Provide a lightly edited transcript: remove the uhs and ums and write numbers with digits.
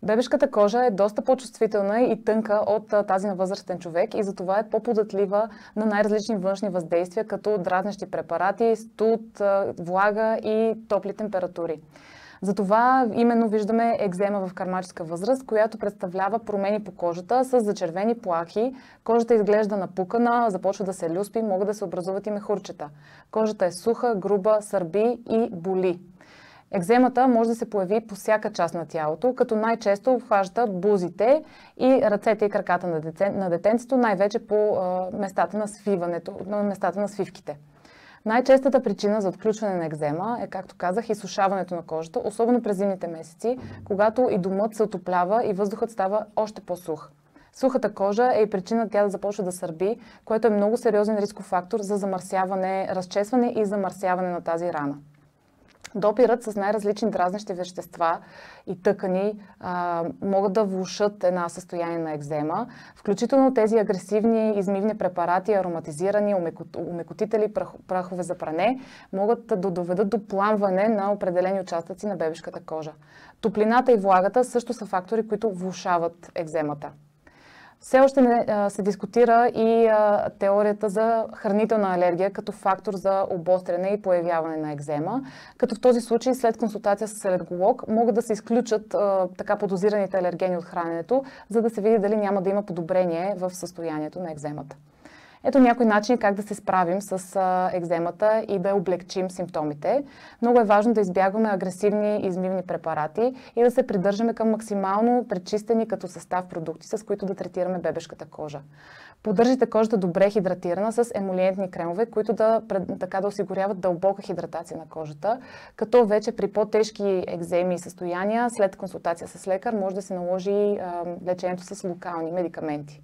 Бебешката кожа е доста по-чувствителна и тънка от тази на възрастен човек и затова е по-податлива на най-различни външни въздействия, като дразнещи препарати, студ, влага и топли температури. Затова именно виждаме екзема в кармаческа възраст, която представлява промени по кожата с зачервени плахи. Кожата изглежда напукана, започва да се люспи, могат да се образуват и мехурчета. Кожата е суха, груба, сърби и боли. Екземата може да се появи по всяка част на тялото, като най-често обхваща бузите и ръцете и краката на детенцето, най-вече по местата на свиването, на местата на свивките. Най-честата причина за отключване на екзема е, както казах, изсушаването на кожата, особено през зимните месеци, когато и домът се отоплява и въздухът става още по-сух. Сухата кожа е и причина тя да започва да сърби, което е много сериозен рисков фактор за замърсяване, разчесване и замърсяване на тази рана. Допирът с най-различни дразнещи вещества и тъкани могат да влошат една състояние на екзема, включително тези агресивни измивни препарати, ароматизирани, омекотители, прахове за пране, могат да доведат до пламване на определени участъци на бебешката кожа. Топлината и влагата също са фактори, които влошават екземата. Все още не се дискутира и теорията за хранителна алергия като фактор за обостряне и появяване на екзема, като в този случай след консултация с алерголог могат да се изключат така подозираните алергени от храненето, за да се види дали няма да има подобрение в състоянието на екземата. Ето някои начини как да се справим с екземата и да облегчим симптомите. Много е важно да избягваме агресивни измивни препарати и да се придържаме към максимално пречистени като състав продукти, с които да третираме бебешката кожа. Поддържайте кожата добре хидратирана с емолиентни кремове, които да осигуряват дълбока хидратация на кожата, като вече при по-тежки екземи и състояния, след консултация с лекар, може да се наложи лечението с локални медикаменти.